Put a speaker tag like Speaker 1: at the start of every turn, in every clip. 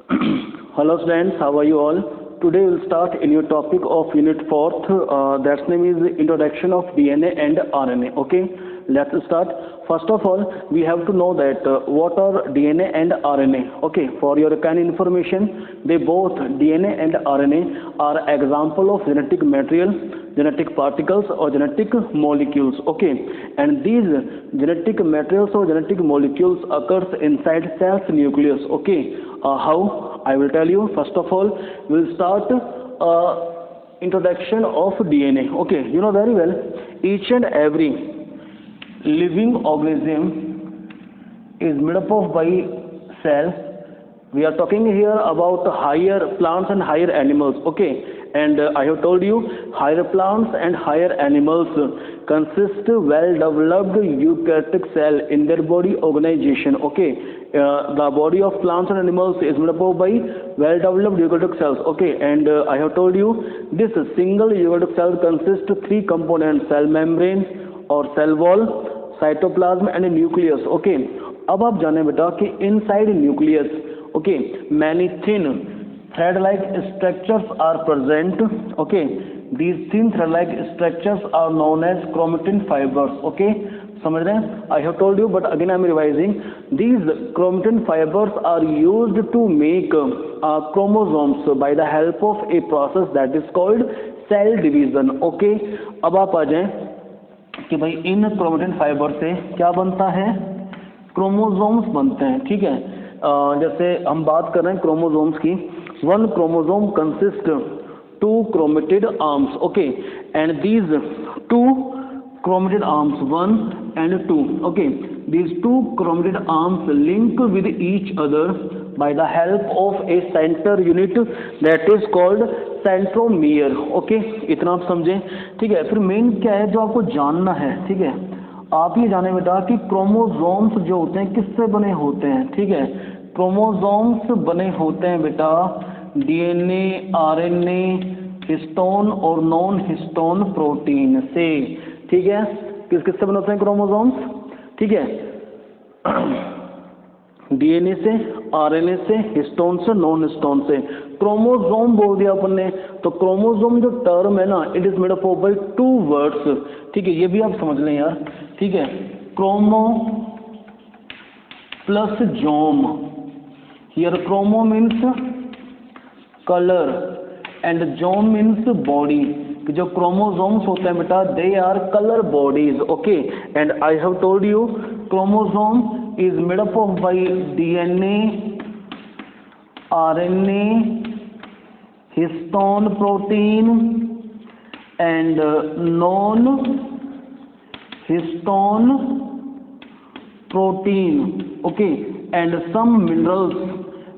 Speaker 1: Hello students, how are you all? Today we'll start a new topic of Unit 4th. That's name is Introduction of DNA and RNA. Okay, let's start. First of all, we have to know that what are DNA and RNA. Okay, for your kind information, they both DNA and RNA are example of genetic material, genetic particles or genetic molecules. Okay, and these genetic materials or genetic molecules occurs inside cell's nucleus. Okay, how? I will tell you. First of all, we'll start introduction of DNA. Okay, you know very well, each and every living organism is made up of by cells. We are talking here about higher plants and higher animals. Okay, and I have told you higher plants and higher animals consist well-developed eukaryotic cell in their body organization. Okay, the body of plants and animals is made up of by well-developed eukaryotic cells. Okay, and I have told you this single eukaryotic cell consists of three components: cell membrane or cell wall, cytoplasm and nucleus. Okay, अब आप जाने बेटा कि inside nucleus okay many thin thread like structures are present. Okay, these thin thread like structures are known as chromatin fibres. Okay, समझ रहे हैं? I have told you but again I am revising. These chromatin fibres are used to make chromosomes by the help of a process that is called cell division. Okay, अब आप आ जाएं कि भाई इन chromatin fibre से क्या बनता है? Chromosomes बनते हैं. ठीक है, जैसे हम बात कर रहे हैं क्रोमोसोम्स की. One chromosome consist to chromatid arms. Okay, and these two chromatid arms 1 and 2. Okay, these two chromatid arms link with each other by the help of a center unit that is called centromere. Okay, इतना आप समझें. ठीक है, फिर main क्या है जो आपको जानना है? ठीक है, आप ये जाने बेटा कि क्रोमोसोम्स जो होते हैं किससे बने होते हैं. ठीक है, क्रोमोसोम्स बने होते हैं बेटा डीएनए, आरएनए, हिस्टोन और नॉन हिस्टोन प्रोटीन से. ठीक है, किस किस से बने होते हैं क्रोमोसोम्स? ठीक है, डीएनए से, आरएनए से, हिस्टोन से, नॉन हिस्टोन से. क्रोमोसोम बोल दिया अपन ने, तो क्रोमोसोम जो टर्म है ना, it is made up of by two words. ठीक है, ये भी आप समझ लें यार. ठीक है, chromo plus some. Here chromo means colour and some means body. जो क्रोमोसोम्स होते हैं बेटा they are colour bodies. Okay, and I have told you chromosome is made up of by DNA, RNA, histone protein and non histone protein. Okay, and some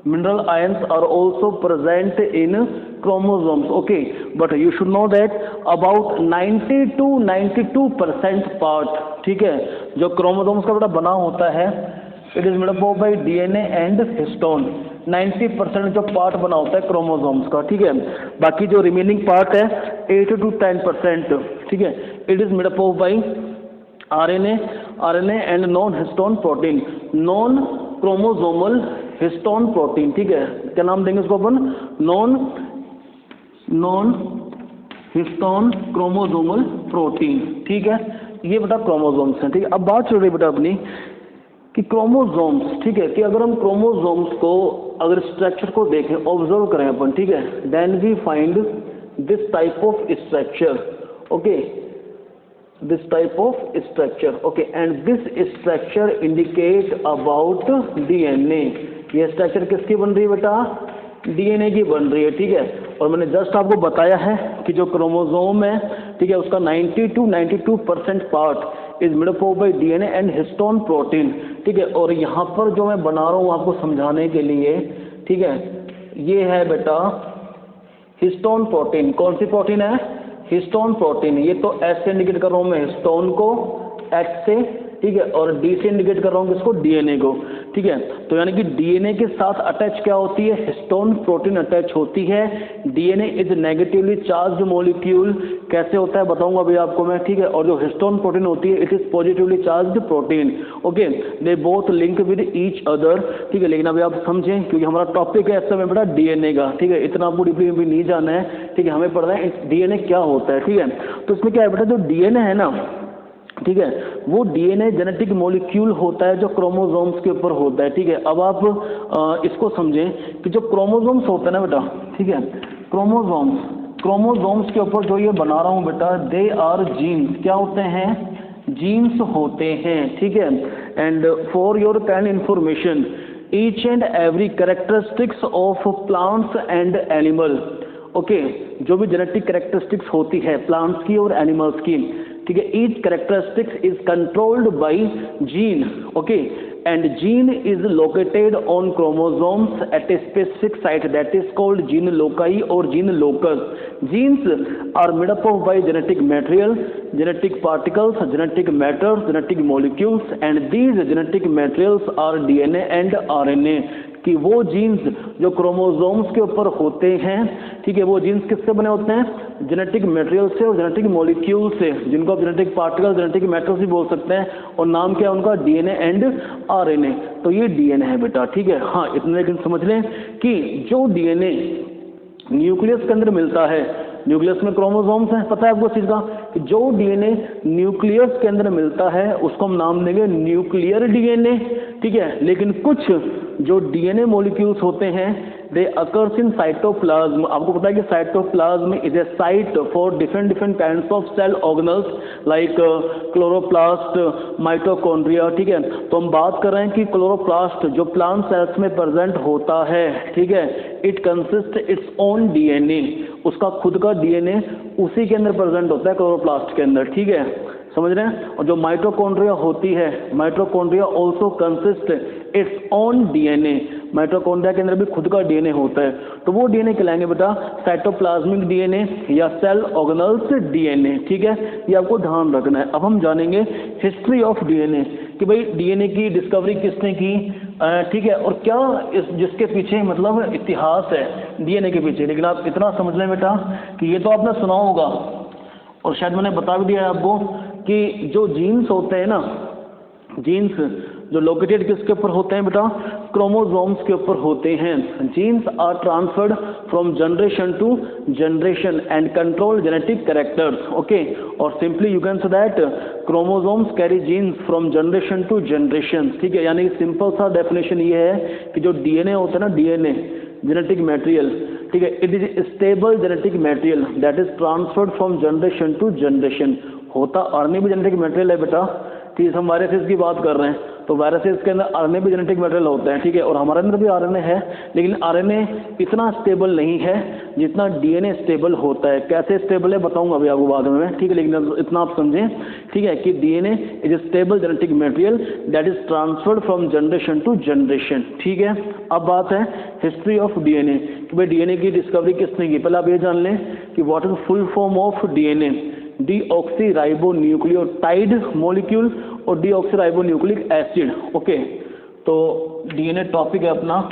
Speaker 1: mineral ions are also present in chromosomes. Okay, but you should know that about 90 to 92% part, ठीक है, जो chromosomes का बेटा बना होता है it is made up of by DNA and histone. 90% जो part बना होता है क्रोमोसोम्स का. ठीक है, बाकी जो रिमेनिंग पार्ट है 8 to 10%. ठीक है, it is made up of by RNA and non histone protein, non chromosomal histone protein. ठीक है, क्या नाम देंगे उसको अपन? Non histone chromosomal protein. ठीक है, ये बेटा क्रोमोसोम्स हैं. ठीक है, अब बात चल रही बेटा अपनी कि क्रोमोसोम्स. ठीक है, कि अगर हम क्रोमोसोम्स को अगर स्ट्रक्चर को देखें, ऑब्जर्व करें अपन. ठीक है, then we find this type of structure. Okay, this type of structure. Okay, and this structure indicate about DNA. ये स्ट्रक्चर किसकी बन रही है बेटा? डीएनए की बन रही है. ठीक है, और मैंने जस्ट आपको बताया है कि जो क्रोमोसोम है, ठीक है, उसका 90 to 92% part is made up of by DNA and histone protein. ठीक है, और यहाँ पर जो मैं बना रहा हूँ आपको समझाने के लिए, ठीक है, ये है बेटा हिस्टोन प्रोटीन. कौन सी प्रोटीन है? Histone protein. ये तो एच से इंडिकेट कर रहा हूँ मैं हिस्टोन को, एच से, ठीक है, और डी से इंडिकेट कर रहा हूँ किसको, डीएनए को, ठीक है। तो यानी कि डीएनए के साथ अटैच क्या होती है, हिस्टोन प्रोटीन अटैच होती है। DNA is negatively charged molecule, कैसे होता है बताऊंगा अभी आपको मैं, ठीक है। और जो हिस्टोन प्रोटीन होती है it is positively charged protein, okay, they both link with each other, ठीक है। लेकिन अभी आप समझें क्योंकि हमारा टॉपिक है इस समय बेटा डीएनए का, ठीक है, इतना आपको डीपली भी नहीं जाना है, ठीक है, हमें पढ़ना है डीएनए क्या होता है, ठीक है। तो इसमें क्या है बेटा, जो डीएनए है ना, ठीक है, वो डीएनए जेनेटिक मॉलिक्यूल होता है जो क्रोमोसोम्स के ऊपर होता है, ठीक है। अब आप इसको समझें कि जो क्रोमोसोम्स होते हैं ना बेटा, ठीक है, क्रोमोसोम्स के ऊपर जो ये बना रहा हूँ बेटा, दे आर जीन्स, क्या होते हैं, जीन्स होते हैं, ठीक है। And for your kind information, each and every characteristics of plants and animal, okay, जो भी जेनेटिक कैरेक्टरिस्टिक्स होती है प्लांट्स की और एनिमल्स की, ठीक है, each characteristics is controlled by gene, okay, and gene is located on chromosomes at a specific site that is called gene loci और gene locus. Genes are made up of by genetic material, genetic particles, genetic matter, genetic molecules, and these genetic materials are DNA and RNA, कि वो jeans जो chromosomes के ऊपर होते हैं, ठीक है, वो जीन्स किससे बने होते हैं, जेनेटिक मटेरियल से और जेनेटिक मॉलिक्यूल से, जिनको आप जेनेटिक पार्टिकल, जेनेटिक मैटर्स भी बोल सकते हैं, और नाम क्या है उनका, डीएनए एंड आरएनए। तो ये डीएनए है बेटा, ठीक है। हाँ, इतना लेकिन समझ लें कि जो डीएनए न्यूक्लियस के अंदर मिलता है, न्यूक्लियस में क्रोमोसोम्स हैं, पता है आपको इस चीज का, कि जो डीएनए न्यूक्लियस के अंदर मिलता है उसको हम नाम देंगे न्यूक्लियर डीएनए, ठीक है। लेकिन कुछ जो डीएनए मॉलिक्यूल्स होते हैं दे अकर्स इन साइटोप्लाज्म, आपको पता है कि cytoplasm is a site for different kinds of cell organelles like chloroplast, mitochondria, ठीक है। तो हम बात कर रहे हैं कि क्लोरोप्लास्ट जो प्लांट सेल्स में प्रेजेंट होता है, ठीक है, it consist its own DNA, उसका खुद का डीएनए उसी के अंदर प्रेजेंट होता है, क्लोरोप्लास्ट के अंदर, ठीक है, समझ रहे हैं। और जो माइटोकॉन्ड्रिया होती है, mitochondria also consist its own DNA, mitochondria के अंदर भी खुद का डीएनए होता है। तो वो डीएनए कहलाएंगे बेटा साइटोप्लाज्मिक डीएनए या सेल ऑर्गेनल्स डीएनए, ठीक है, ये आपको ध्यान रखना है। अब हम जानेंगे हिस्ट्री ऑफ डीएनए, कि भाई डीएनए की डिस्कवरी किसने की, ठीक है, और क्या इस जिसके पीछे मतलब इतिहास है डीएनए के पीछे। लेकिन आप इतना समझ लें बेटा कि ये तो आपने सुना होगा और शायद मैंने बता भी दिया है आपको कि जो जीन्स होते हैं ना, जीन्स जो लोकेटेड किसके ऊपर होते हैं बेटा, क्रोमोसोम्स के ऊपर होते हैं। Genes are transferred from generation to generation and control genetic characters, okay, और simply you can say that chromosomes carry genes from generation to generation, ठीक है। यानी सिंपल सा डेफिनेशन ये है कि जो डीएनए होता है ना, डीएनए जेनेटिक मटेरियल, ठीक है, it is stable genetic material that is transferred from generation to generation. होता आरएनए भी जेनेटिक मटेरियल है बेटा, ठीक है, हम वायरसेस की बात कर रहे हैं तो वायरसेस के अंदर आरएनए भी जेनेटिक मटेरियल होता है, ठीक है, और हमारे अंदर भी आरएनए है, लेकिन आरएनए इतना स्टेबल नहीं है जितना डीएनए स्टेबल होता है। कैसे स्टेबल है बताऊंगा अभी आपको बाद में, ठीक है, लेकिन इतना आप समझें, ठीक है, कि DNA is a stable genetic material that is transferred from generation to generation, ठीक है। अब बात है हिस्ट्री ऑफ डीएनए, कि भाई डीएनए की डिस्कवरी किसने की। पहले आप ये जान लें कि what is full form of DNA, deoxyribonucleotide molecule और डीऑक्सीराइबोन्यूक्लिक एसिड, ओके। तो डीएनए टॉपिक है अपना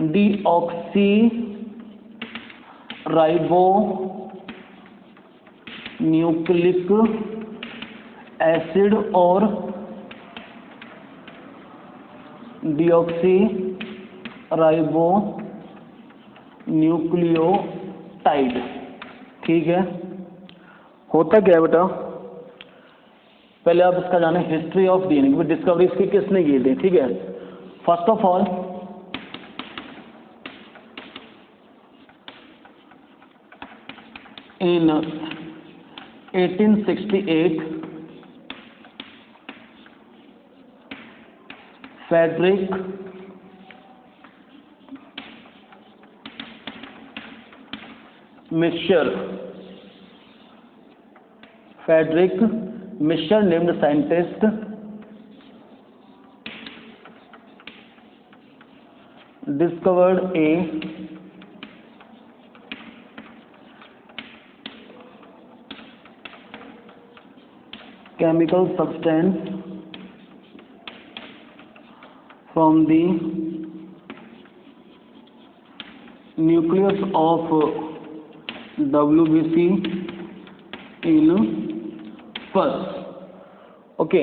Speaker 1: डीऑक्सीराइबोन्यूक्लिक एसिड और डीऑक्सीराइबोन्यूक्लियोटाइड, ठीक है। होता क्या है बेटा, पहले आप इसका जाने हिस्ट्री ऑफ डीएनए, डिस्कवरी इसकी किसने की थी, ठीक है। First of all in 1868 Frederick Michel named scientist discovered a chemical substance from the nucleus of WBC in pus. Okay,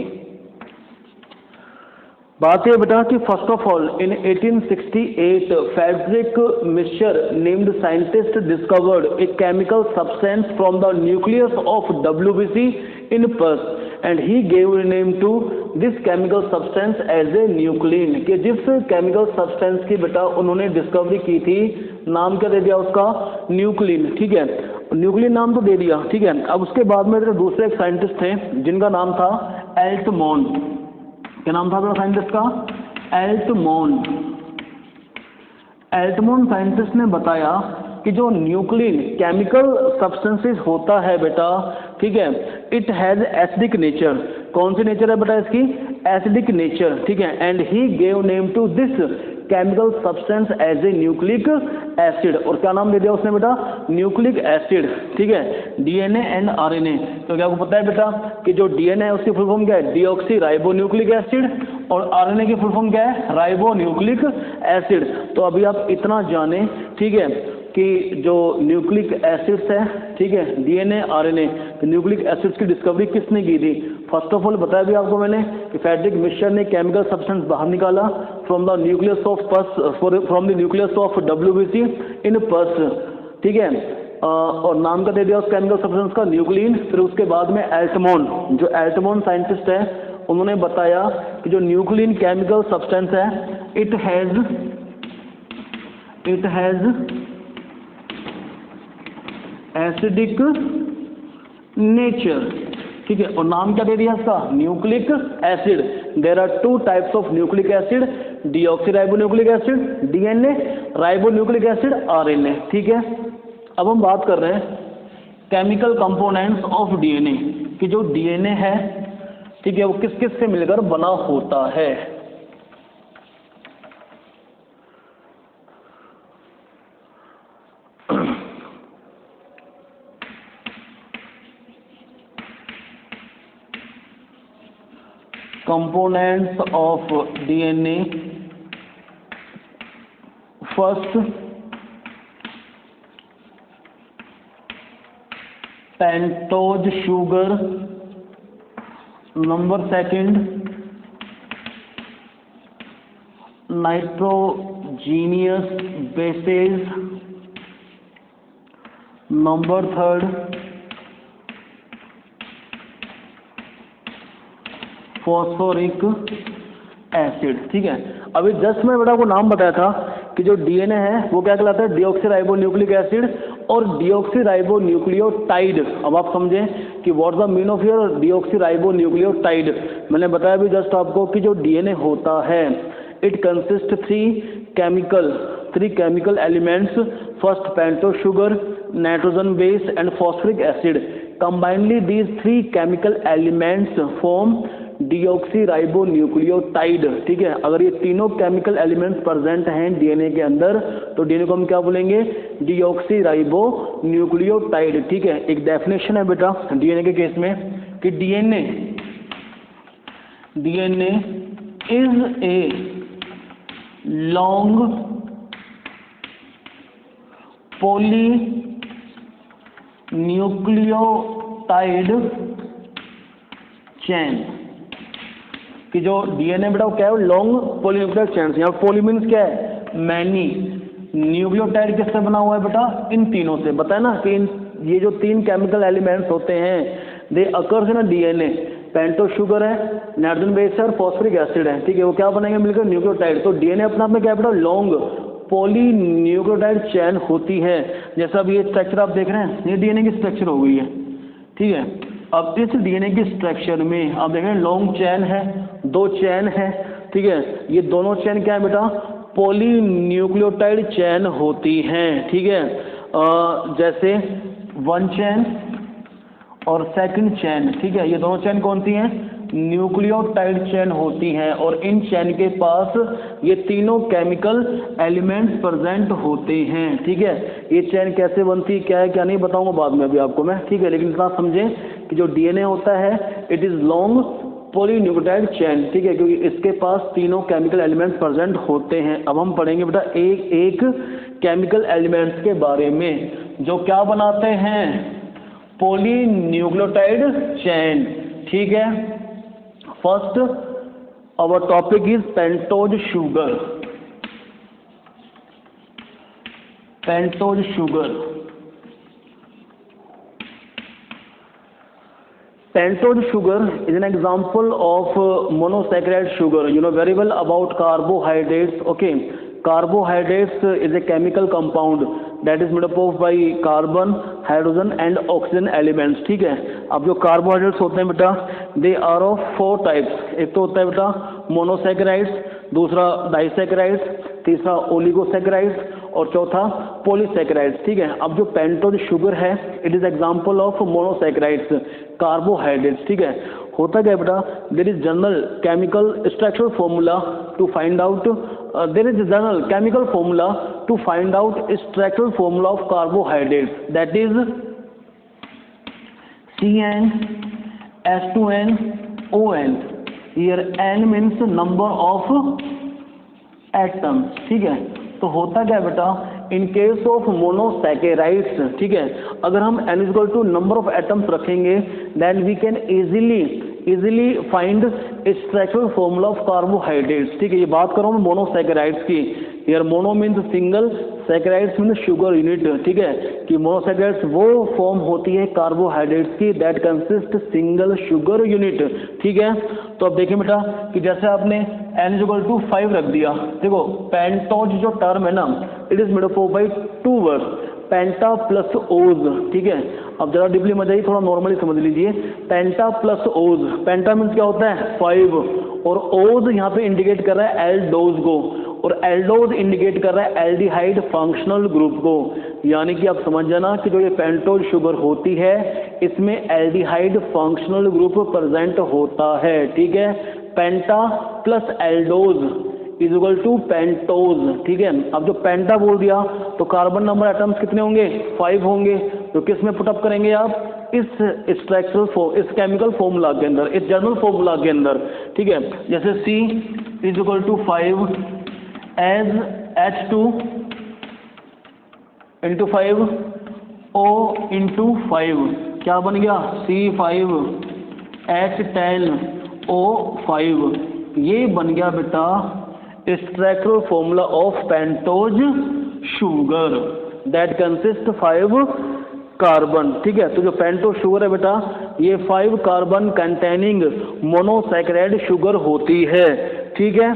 Speaker 1: बात है बेटा कि first of all in 1868 Frederick Miescher named scientist discovered a chemical substance from the nucleus of WBC in pus and he gave name to this chemical substance as a nuclein, कि जिस chemical substance की बेटा उन्होंने discovery की थी नाम क्या दे दिया उसका, न्यूक्लिन. ठीक है, न्यूक्लिन नाम तो दे दिया. ठीक है, अब उसके बाद में दूसरे एक साइंटिस्ट थे जिनका नाम था एल्टमॉन. क्या नाम था साइंटिस्ट का, एल्टमॉन. एल्टमॉन साइंटिस्ट ने बताया कि जो न्यूक्लिन केमिकल सब्सटेंसेस होता है बेटा, ठीक है, इट हैज एसिडिक नेचर. कौन सी नेचर है बेटा इसकी, एसिडिक नेचर. ठीक है, and he gave name to this chemical substance as a nucleic acid. और क्या नाम दे दिया उसने बेटा, न्यूक्लिक एसिड. ठीक है, DNA एंड RNA. तो क्या आपको पता है बेटा कि जो DNA है उसकी फुल फॉर्म क्या है, डीऑक्सी राइबो न्यूक्लिक एसिड, और RNA की फुल फॉर्म क्या है, राइबो न्यूक्लिक एसिड. तो अभी आप इतना जाने, ठीक है, कि जो न्यूक्लिक एसिड्स है, ठीक है, DNA RNA, तो न्यूक्लिक एसिड्स की डिस्कवरी किसने की थी. फर्स्ट ऑफ ऑल बताया भी आपको मैंने कि फ्रेडरिक मिक्सचर ने केमिकल सब्सटेंस बाहर निकाला फ्रॉम द न्यूक्लियस ऑफ पस, from the nucleus of WBC in पस. ठीक है, और नाम का दे दिया उस केमिकल सब्सटेंस का, न्यूक्लिन. फिर उसके बाद में एल्टमॉन, जो एल्टमॉन साइंटिस्ट है, उन्होंने बताया कि जो न्यूक्लिन केमिकल सब्सटेंस है इट हैज एसिडिक नेचर. ठीक है, और नाम क्या दे दिया इसका, nucleic acid. There are two types of nucleic acid, deoxyribonucleic acid DNA, ribonucleic acid RNA. ठीक है, अब हम बात कर रहे हैं केमिकल कंपोनेंट्स ऑफ DNA, कि जो DNA है, ठीक है, वो किस किस से मिलकर बना होता है. Components of DNA. First, pentose sugar. Number second, nitrogenous bases. Number third, phosphoric acid. ठीक है, अभी जस्ट मैं बेटा को नाम बताया था कि जो DNA है वो क्या कहलाता है, डीऑक्सीराइबोन्यूक्लिक एसिड और डीऑक्सीराइबोन्यूक्लियोटाइड. अब आप समझें कि what the mean of your deoxyribonucleotide. मैंने बताया भी जस्ट आपको कि जो DNA होता है it consist three chemical elements. First pentose sugar, nitrogen base and phosphoric acid. Combinedly these three chemical elements form deoxyribonucleotide. ठीक है, अगर ये तीनों केमिकल एलिमेंट्स प्रेजेंट हैं DNA के अंदर तो DNA को हम क्या बोलेंगे, डीऑक्सीराइबोन्यूक्लियोटाइड. ठीक है, एक डेफिनेशन है बेटा DNA के केस में कि DNA is a long polynucleotide chain. कि जो DNA बेटा क्या है, लॉन्ग पॉलीन्यूक्लियोटाइड चेन. यहाँ पॉली मीन्स क्या है, मैनी. न्यूक्लियोटाइड किससे बना हुआ है बेटा, इन तीनों से. बताया ना कि ये जो तीन केमिकल एलिमेंट्स होते हैं they occurs in DNA. Pentose sugar है, नाइट्रोजन बेस है और फॉस्फोरिक एसिड है. ठीक है, वो क्या बनेंगे मिलकर, न्यूक्लियोटाइड. तो DNA अपने आप में क्या बेटा, लॉन्ग पॉलीन्यूक्लियोटाइड चेन होती है. जैसा अब ये स्ट्रक्चर आप देख रहे हैं, ये DNA की स्ट्रक्चर हो गई है. ठीक है, अब इस DNA की स्ट्रक्चर में आप देख रहे हैं लॉन्ग चेन है, दो चेन है. ठीक है, ये दोनों चेन क्या है बेटा, पॉलीन्यूक्लियोटाइड चेन होती हैं. ठीक है, जैसे वन चेन और सेकंड चेन. ठीक है, ये दोनों चेन कौन सी हैं, न्यूक्लियोटाइड चेन होती हैं. और इन चेन के पास ये तीनों केमिकल एलिमेंट्स प्रेजेंट होते हैं. ठीक है, ये चेन कैसे बनती है, क्या है क्या नहीं बताऊंगा बाद में अभी आपको मैं. ठीक है, लेकिन इतना समझें कि जो डीएनए होता है it is long polynucleotide chain, ठीक है, क्योंकि इसके पास तीनों केमिकल एलिमेंट्स प्रेजेंट होते हैं। अब हम पढ़ेंगे बेटा एक एक केमिकल एलिमेंट्स के बारे में जो क्या बनाते हैं, पॉलीन्यूक्लियोटाइड चेन, ठीक है। First hour topic is pentose sugar. Pentose sugar, pentose sugar is an example of monosaccharide sugar. You know very well about carbohydrates. Okay, carbohydrates is a chemical compound that is made up of by carbon, hydrogen and oxygen elements, ठीक है। अब जो carbohydrates होते हैं बेटा they are of 4 types। एक तो होता है बेटा monosaccharides, दूसरा disaccharides, तीसरा oligosaccharides और चौथा पॉलीसैकेराइड्स, ठीक है। अब जो पेंटोज शुगर है it is example of monosaccharides, carbohydrates, ठीक है। होता क्या बेटा, there is general chemical structural formula to find out general chemical formula to find out structural formula of carbohydrates, that is CnH2nOn। Here N means number of atoms, ठीक है। तो होता क्या बेटा, इन केस ऑफ मोनोसैकेराइड्स, ठीक है, अगर हम n equal to number of atoms रखेंगे then we can easily find structural formula of carbohydrates, ठीक है। ये बात कर रहा हूँ मोनोसैकेराइड्स की। Here mono means single, saccharides means sugar unit, ठीक है, कि मोनोसैकेराइड्स वो फॉर्म होती है कार्बोहाइड्रेट्स की that consist single sugar unit, ठीक है। तो अब देखिए बेटा कि जैसे आपने n=5 रख दिया, देखो पेंटोज जो टर्म है ना it is made up of by 2 words, penta plus ose, ठीक है। अब जरा डीपली मत जाइए, थोड़ा नॉर्मली समझ लीजिए। पेंटा प्लस ओज, पेंटा मीन्स क्या होता है 5 और ओज यहाँ पे इंडिकेट कर रहा है एल्डोज को और एल्डोज इंडिकेट कर रहा है एल्डिहाइड फंक्शनल ग्रुप को, यानी कि आप समझ जाना कि जो ये पेंटोज शुगर होती है इसमें एल्डिहाइड फंक्शनल ग्रुप प्रेजेंट होता है, ठीक है। Penta plus aldose is equal to pentose, ठीक है। अब जो पेंटा बोल दिया तो कार्बन नंबर एटम्स कितने होंगे, 5 होंगे। तो किस में पुटअप करेंगे आप, इस स्ट्रक्चरल फॉर्म, इस केमिकल फॉर्मूला के अंदर, इस जनरल फॉर्मूला के अंदर, ठीक है। जैसे C is equal to 5 as H2 into 5 O into 5, क्या बन गया C5H10O5, ये बन गया बेटा structural formula of pentose sugar that consist 5 carbon, ठीक है। तो जो पेंटोज शुगर है बेटा ये 5 कार्बन कंटेनिंग मोनोसैकेराइड शुगर होती है, ठीक है।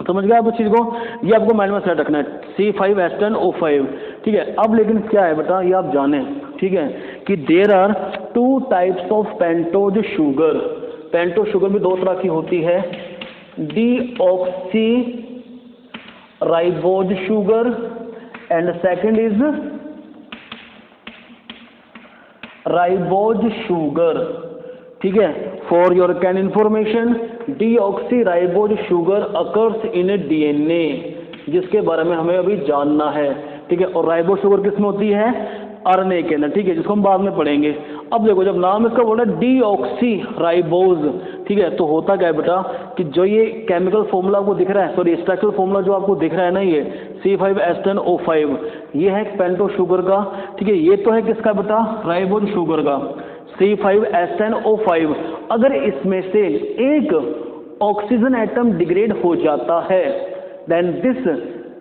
Speaker 1: समझ गया आप उस चीज को, ये आपको माइंड में सेट रखना है C5H10O5, ठीक है। अब लेकिन क्या है बेटा ये आप जाने, ठीक है, कि there are 2 types of pentose sugar. Pentose sugar भी 2 तरह की होती है, deoxy ribose sugar and second is ribose sugar, ठीक है। For your can information deoxy ribose sugar occurs in DNA, जिसके बारे में हमें अभी जानना है, ठीक है। और राइबोज शुगर किसमें होती है, आरएनए के अंदर, ठीक है, जिसको हम बाद में पढ़ेंगे। अब देखो जब नाम इसका बोला डीऑक्सी राइबोज, ठीक है, तो होता क्या है बेटा कि जो ये केमिकल फॉर्मूला आपको दिख रहा है, सॉरी स्ट्रक्चरल फॉर्मूला जो आपको दिख रहा है ना, ये C5H10O5 ये है पेंटोज शुगर का, ठीक है। ये तो है किसका बेटा, राइबोज शुगर का C5H10O5। अगर इसमें से एक ऑक्सीजन एटम डिग्रेड हो जाता है then this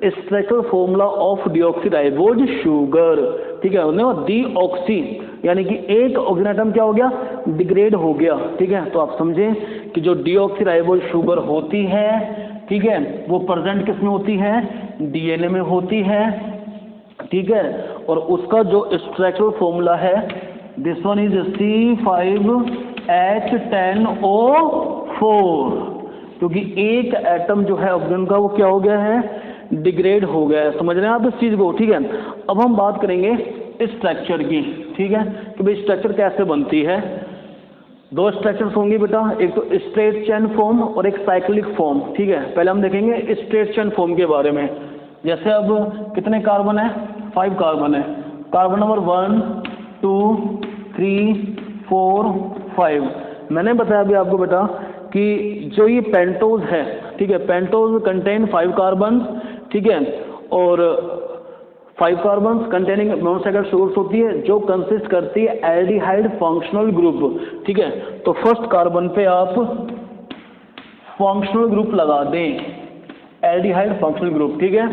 Speaker 1: structural formula of deoxyribose sugar, ठीक है। डीऑक्सी यानी कि एक ऑक्सीजन एटम क्या हो गया, डिग्रेड हो गया, ठीक है। तो आप समझें कि जो डीऑक्सीराइबोज शुगर होती है, ठीक है, वो प्रेजेंट किस में होती है, डीएनए में होती है, ठीक है। और उसका जो स्ट्रक्चरल फॉर्मूला है दिस वन इज C5H10O4, क्योंकि एक एटम जो है ऑक्सीजन का वो क्या हो गया है, डिग्रेड हो गया है। समझ रहे हैं आप इस चीज को, ठीक है। अब हम बात करेंगे स्ट्रक्चर की, ठीक है, कि भाई स्ट्रक्चर कैसे बनती है। 2 स्ट्रक्चर्स होंगी बेटा, एक तो स्ट्रेट चेन फॉर्म और एक साइक्लिक फॉर्म, ठीक है। पहले हम देखेंगे स्ट्रेट चेन फॉर्म के बारे में। जैसे अब कितने कार्बन है, 5 कार्बन है, कार्बन नंबर 1 2 3 4 5। मैंने बताया अभी आपको बेटा कि जो ये पेंटोज है, ठीक है, पेंटोज कंटेन 5 कार्बन, ठीक है, और 5 कार्बन कंटेनिंग मोनोसैकेराइड शुगर्स होती है जो कंसिस्ट करती है एल्डिहाइड फंक्शनल ग्रुप, ठीक है। तो फर्स्ट कार्बन पे आप फंक्शनल ग्रुप लगा दें, एल्डिहाइड फंक्शनल ग्रुप, ठीक है,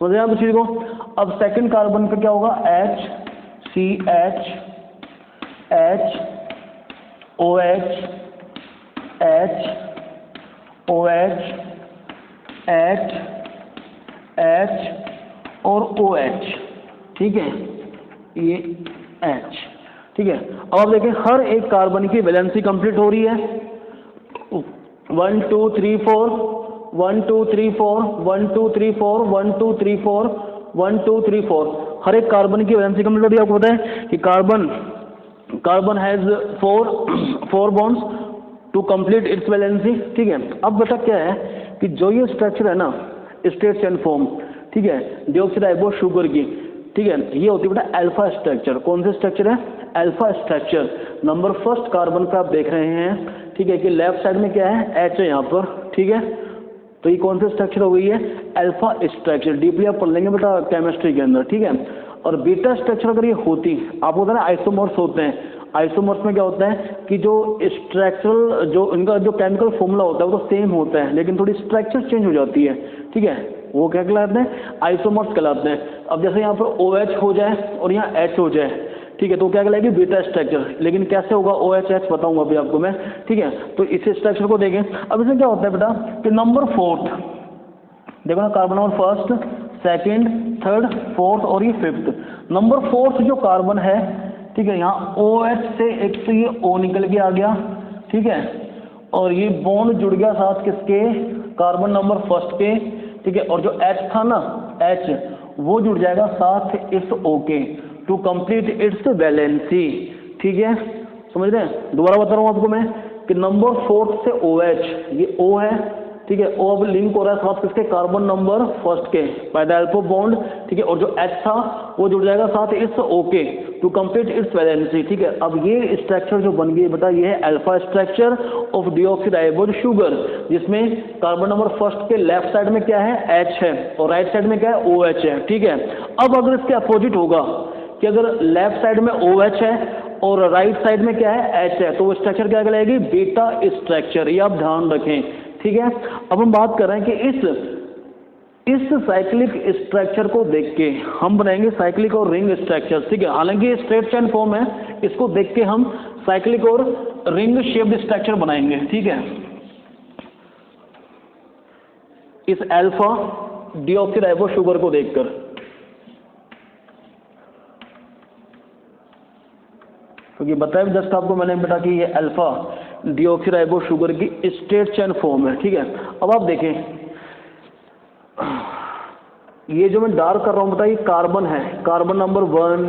Speaker 1: समझ रहे हैं आप इस चीज को। अब सेकंड कार्बन पे क्या होगा, H CH H OH H OH H H और OH, ठीक है, ये H, ठीक है। अब आप देखें हर एक कार्बन की वैलेंसी कंप्लीट हो रही है, 1 2 3 4 1 2 3 4 1 2 3 4 1 2 3 4 1 2 3 4, हर एक कार्बन की वैलेंसी कंप्लीट हो रही है। आपको पता है कि carbon has 4 bonds to complete its valency, ठीक है। अब बेटा क्या है कि जो ये स्ट्रक्चर है ना, स्ट्रेट चेन फॉर्म, ठीक है, डिऑक्सीराइबो शुगर की, ठीक है, ये होती है बेटा अल्फा स्ट्रक्चर। कौन सा स्ट्रक्चर है, alpha structure. Number first carbon पे आप देख रहे हैं, ठीक है, कि लेफ्ट साइड में क्या है, H है यहाँ पर, ठीक है। तो ये कौन सा स्ट्रक्चर हो गई है, अल्फा स्ट्रक्चर। डीपली आप पढ़ लेंगे बेटा केमिस्ट्री के अंदर, ठीक है। और बीटा स्ट्रक्चर अगर ये होती, आपको पता है आइसोमर्स होते हैं, आइसोमर्स में क्या होता है कि जो स्ट्रक्चरल जो इनका जो केमिकल फॉर्मूला होता है वो तो सेम होता है, लेकिन थोड़ी स्ट्रक्चर चेंज हो जाती है, ठीक है, वो क्या कहलाते हैं, आइसोमर्स कहलाते हैं। अब जैसे यहाँ पर OH हो जाए और यहाँ H हो जाए, ठीक है, तो क्या कहलाएगी, बीटा स्ट्रक्चर। लेकिन कैसे होगा OH H बताऊंगा अभी आपको मैं, ठीक है। तो इस स्ट्रक्चर को देखें। अब इसमें क्या होता है बेटा कि नंबर 4 देखो ना, carbon number first, second, third, fourth और ये फिफ्थ। नंबर 4 जो कार्बन है, ठीक है, यहाँ OH से एक तो ये O निकल के आ गया, ठीक है, और ये बॉन्ड जुड़ गया साथ किसके, कार्बन नंबर फर्स्ट के, ठीक है, और जो H था ना, H वो जुड़ जाएगा साथ इस O के टू कंप्लीट इट्स वैलेंसी, ठीक है, समझ रहे हैं। दोबारा बता रहा हूँ आपको मैं कि नंबर 4 से OH, ये O है, ठीक है, O अब लिंक हो रहा है साथ किसके, कार्बन नंबर फर्स्ट के bye the help of bond, ठीक है, और जो H था वो जुड़ जाएगा साथ इस O के टू कंप्लीट इट्स वैलेंसी, ठीक है। अब ये स्ट्रक्चर जो बन गई बेटा, ये है अल्फा स्ट्रक्चर ऑफ डिऑक्सीराइबोज शुगर, जिसमें कार्बन नंबर फर्स्ट के लेफ्ट साइड में क्या है, H है, और राइट साइड में क्या है, OH है, ठीक है। अब अगर इसके अपोजिट होगा कि अगर लेफ्ट साइड में OH है और राइट साइड में क्या है, H है, तो वो स्ट्रक्चर क्या कहलाएगी, बीटा स्ट्रक्चर। ये आप ध्यान रखें, ठीक है। अब हम बात कर रहे हैं कि इस साइक्लिक स्ट्रक्चर को देख के हम बनाएंगे साइक्लिक और रिंग स्ट्रक्चर, ठीक है। हालांकि ये स्ट्रेट चेन फॉर्म है, इसको देख के हम साइक्लिक और रिंग शेप्ड स्ट्रक्चर बनाएंगे, ठीक है। इस अल्फा डिऑक्सीराइबो शुगर को देखकर, क्योंकि बताया जस्ट आपको मैंने बेटा कि ये अल्फा डिऑक्सीराइबो शुगर की स्ट्रेट चेन फॉर्म है, ठीक है। अब आप देखें, ये जो मैं डार्क कर रहा हूं बेटा, ये कार्बन है, carbon number 1,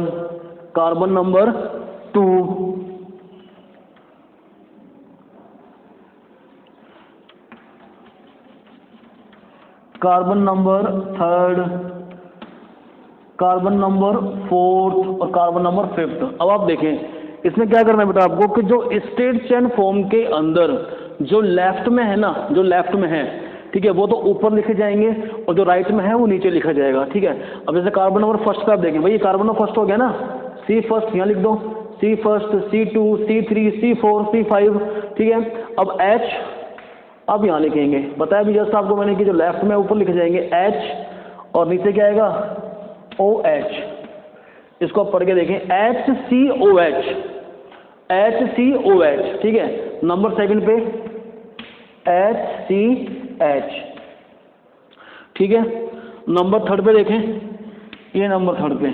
Speaker 1: carbon number 2, carbon number 3, carbon number 4 और कार्बन नंबर 5। अब आप देखें इसमें क्या करना है बेटा आपको कि जो स्ट्रेट चेन फॉर्म के अंदर जो लेफ्ट में है ना, जो लेफ्ट में है, ठीक है, वो तो ऊपर लिखे जाएंगे और जो राइट में है वो नीचे लिखा जाएगा, ठीक है। अब जैसे कार्बन नंबर फर्स्ट का आप देखें, भाई ये कार्बन नंबर फर्स्ट हो गया ना, C फर्स्ट यहाँ लिख दो, C first, C2, C3, C4, C5, ठीक है। अब H अब यहाँ लिखेंगे, बताया भी जस्ट आपको मैंने कि जो लेफ्ट में ऊपर लिखे जाएंगे H और नीचे क्या आएगा, OH। इसको आप पढ़ के देखें, HCOH, HCOH, ठीक है। नंबर सेकंड पे HCH, ठीक है। नंबर थर्ड पे देखें, ये नंबर थर्ड पे,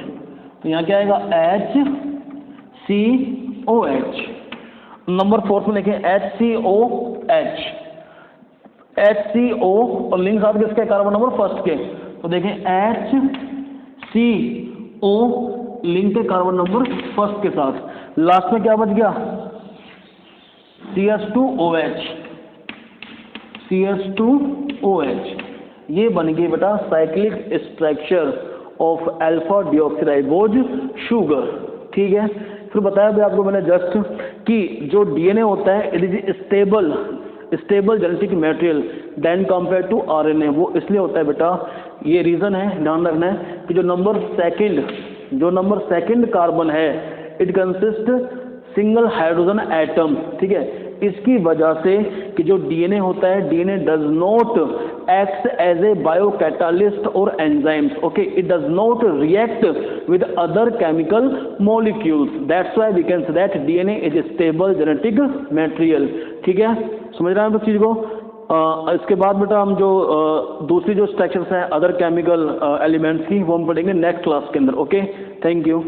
Speaker 1: तो यहाँ क्या आएगा, HCOH। नंबर फोर्थ में देखें HCOH, HCO और लिंक साथ किसके, कार्बन नंबर फर्स्ट के, तो देखें HCO लिंक है कार्बन नंबर फर्स्ट के साथ। लास्ट में क्या बच गया, CH2OH, CH2OH। ये बन गई बेटा cyclic structure of alpha deoxyribose sugar, ठीक है। फिर बताया भी आपको मैंने जस्ट कि जो डीएनए होता है it is stable genetic material then compare to RNA. वो इसलिए होता है बेटा, ये रीज़न है, ध्यान रखना है कि जो नंबर सेकंड कार्बन है it consist single hydrogen atom, ठीक है। इसकी वजह से कि जो डीएनए होता है, DNA does not act as a biocatalyst और enzymes, okay, it does not react with other chemical molecules, that's why we can say that DNA is stable genetic material, ठीक है। समझ रहे हैं आप चीज को। इसके बाद बेटा हम जो दूसरी जो स्ट्रक्चर्स हैं अदर केमिकल एलिमेंट्स की, वो हम पढ़ेंगे नेक्स्ट क्लास के अंदर, ओके। Thank you.